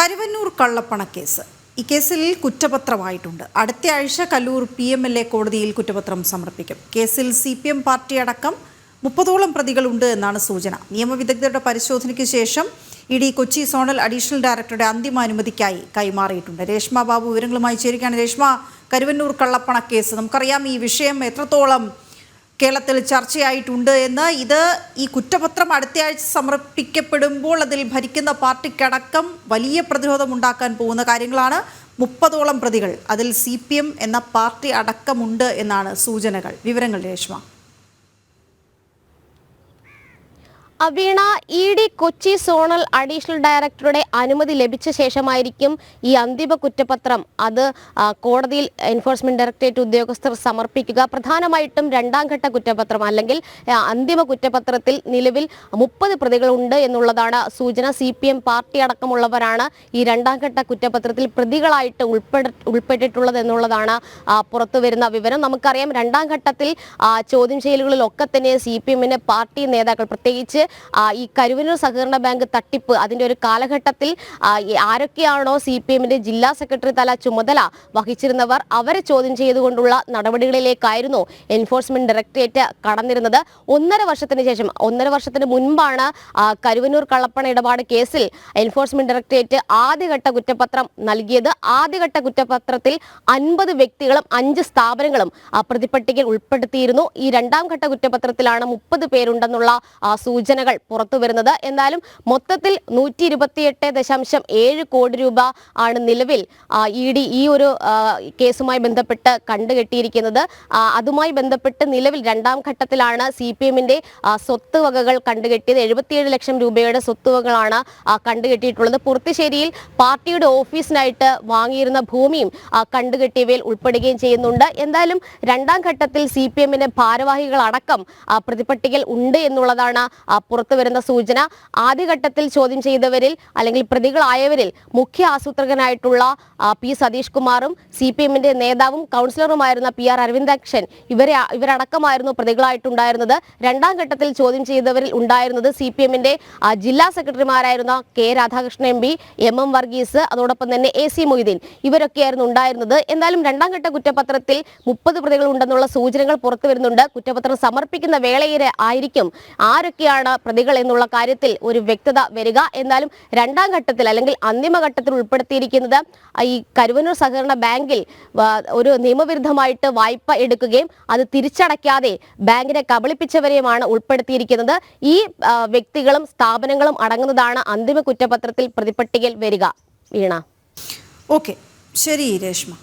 കരുവന്നൂർ കള്ളപ്പണക്കേസ്. ഈ കേസിൽ കുറ്റപത്രമായിട്ടുണ്ട്. അടുത്ത ആഴ്ച കല്ലൂർ PMLA കോടതിയിൽ കുറ്റപത്രം സമർപ്പിക്കും. കേസിൽ CPM പാർട്ടി അടക്കം 30ഓളം പ്രതികളുണ്ട് എന്നാണ് സൂചന. നിയമവിദഗ്ധരുടെ പരിശോധനയ്ക്ക് ശേഷം ED കൊച്ചി സോണൽ അഡീഷണൽ ഡയറക്ടറുടെ അന്തിമ അനുമതിക്കായി കൈമാറിയിട്ടുണ്ട്. രേഷ്മ ബാബു വിവരങ്ങളുമായി ചേരുകയാണ്. രേഷ്മ, കരുവന്നൂർ കള്ളപ്പണക്കേസ്, നമുക്കറിയാം ഈ വിഷയം എത്രത്തോളം കേരളത്തിൽ ചർച്ചയായിട്ടുണ്ട് എന്ന്. ഈ കുറ്റപത്രം അടുത്തയാഴ്ച സമർപ്പിക്കപ്പെടുമ്പോൾ അതിൽ ഭരിക്കുന്ന പാർട്ടിക്കടക്കം വലിയ പ്രതിരോധം ഉണ്ടാക്കാൻ പോകുന്ന കാര്യങ്ങളാണ്. 30ഓളം പ്രതികൾ, അതിൽ CPM എന്ന പാർട്ടി അടക്കമുണ്ട് എന്നാണ് സൂചനകൾ. വിവരങ്ങൾ രേഷ്മ. അവീണ, ED കൊച്ചി സോണൽ അഡീഷണൽ ഡയറക്ടറുടെ അനുമതി ലഭിച്ച ശേഷമായിരിക്കും ഈ അന്തിമ കുറ്റപത്രം അത് കോടതിയിൽ എൻഫോഴ്സ്മെന്റ് ഡയറക്ടറേറ്റ് ഉദ്യോഗസ്ഥർ സമർപ്പിക്കുക. പ്രധാനമായിട്ടും രണ്ടാം ഘട്ട കുറ്റപത്രം അല്ലെങ്കിൽ അന്തിമ കുറ്റപത്രത്തിൽ നിലവിൽ 30 പ്രതികളുണ്ട് എന്നുള്ളതാണ് സൂചന. CPM പാർട്ടി അടക്കമുള്ളവരാണ് ഈ രണ്ടാം ഘട്ട കുറ്റപത്രത്തിൽ പ്രതികളായിട്ട് ഉൾപ്പെട്ടിട്ടുള്ളത് എന്നുള്ളതാണ് പുറത്തു വരുന്ന വിവരം. നമുക്കറിയാം, രണ്ടാം ഘട്ടത്തിൽ ചോദ്യം ചെയ്യലുകളിലൊക്കെ തന്നെ CPM പാർട്ടി നേതാക്കൾ, പ്രത്യേകിച്ച് ഈ കരുവന്നൂർ സഹകരണ ബാങ്ക് തട്ടിപ്പ് അതിന്റെ ഒരു കാലഘട്ടത്തിൽ ആരൊക്കെയാണോ CPM ജില്ലാ സെക്രട്ടറി തല ചുമതല വഹിച്ചിരുന്നവർ അവരെ ചോദ്യം ചെയ്തുകൊണ്ടുള്ള നടപടികളിലേക്കായിരുന്നു എൻഫോഴ്സ്മെന്റ് ഡയറക്ടറേറ്റ് കടന്നിരുന്നത്. 1.5 വർഷത്തിന് മുൻപാണ് കരുവന്നൂർ കള്ളപ്പണ ഇടപാട് കേസിൽ എൻഫോഴ്സ്മെന്റ് ഡയറക്ടറേറ്റ് ആദ്യഘട്ട കുറ്റപത്രം നൽകിയത്. ആദ്യഘട്ട കുറ്റപത്രത്തിൽ 50 വ്യക്തികളും 5 സ്ഥാപനങ്ങളും പ്രതിപട്ടികയിൽ ഉൾപ്പെടുത്തിയിരുന്നു. ഈ രണ്ടാം ഘട്ട കുറ്റപത്രത്തിലാണ് 30 പേരുണ്ടെന്നുള്ള സൂചനകൾ പുറത്തു വരുന്നത്. എന്നാലും മൊത്തത്തിൽ 128.7 കോടി രൂപ ആണ് നിലവിൽ ED ഈ ഒരു കേസുമായി ബന്ധപ്പെട്ട് കണ്ടുകെട്ടിയിരിക്കുന്നത്. അതുമായി ബന്ധപ്പെട്ട് നിലവിൽ രണ്ടാം ഘട്ടത്തിലാണ് CPM സ്വത്ത് വകകൾ കണ്ടുകെട്ടിയത്. 77 ലക്ഷം രൂപയുടെ സ്വത്തുവകകളാണ് കണ്ടുകെട്ടിയിട്ടുള്ളത്. പുറത്തുശ്ശേരിയിൽ പാർട്ടിയുടെ ഓഫീസിനായിട്ട് വാങ്ങിയിരുന്ന ഭൂമിയും കണ്ടുകെട്ടിയവയിൽ ഉൾപ്പെടുകയും ചെയ്യുന്നുണ്ട്. എന്തായാലും രണ്ടാം ഘട്ടത്തിൽ CPM ഭാരവാഹികളടക്കം പ്രതിപട്ടികയിൽ ഉണ്ട് എന്നുള്ളതാണ് പുറത്തു വരുന്ന സൂചന. ആദ്യഘട്ടത്തിൽ ചോദ്യം ചെയ്തവരിൽ അല്ലെങ്കിൽ പ്രതികളായവരിൽ മുഖ്യ ആസൂത്രകനായിട്ടുള്ള P സതീഷ് കുമാറും CPM നേതാവും കൗൺസിലറുമായിരുന്ന PR അരവിന്ദാക്ഷൻ ഇവരടക്കമായിരുന്നു പ്രതികളായിട്ടുണ്ടായിരുന്നത്. രണ്ടാം ഘട്ടത്തിൽ ചോദ്യം ചെയ്തവരിൽ ഉണ്ടായിരുന്നത് CPM ജില്ലാ സെക്രട്ടറിമാരായിരുന്ന K Radhakrishnan MP, MM Varghese, അതോടൊപ്പം തന്നെ AC മൊയ്തീൻ ഇവരൊക്കെയായിരുന്നു ഉണ്ടായിരുന്നത്. എന്നാലും രണ്ടാം ഘട്ട കുറ്റപത്രത്തിൽ 30 പ്രതികൾ ഉണ്ടെന്നുള്ള സൂചനകൾ പുറത്തു വരുന്നുണ്ട്. കുറ്റപത്രം സമർപ്പിക്കുന്ന വേളയിൽ ആയിരിക്കും ആരൊക്കെയാണ് പ്രതികൾ എന്നുള്ള കാര്യത്തിൽ ഒരു വ്യക്തത വരിക. എന്നാലും രണ്ടാം ഘട്ടത്തിൽ അല്ലെങ്കിൽ അന്തിമഘട്ടത്തിൽ ഉൾപ്പെടുത്തിയിരിക്കുന്നത് ഈ കരുവന്നൂർ സഹകരണ ബാങ്കിൽ ഒരു നിയമവിരുദ്ധമായിട്ട് വായ്പ എടുക്കുകയും അത് തിരിച്ചടയ്ക്കാതെ ബാങ്കിനെ കബളിപ്പിച്ചവരെയുമാണ് ഉൾപ്പെടുത്തിയിരിക്കുന്നത്. ഈ വ്യക്തികളും സ്ഥാപനങ്ങളും അടങ്ങുന്നതാണ് അന്തിമ കുറ്റപത്രത്തിൽ പ്രതിപട്ടികയിൽ വരിക. വീണ. ഓക്കെ, ശരി രേഷ്മ.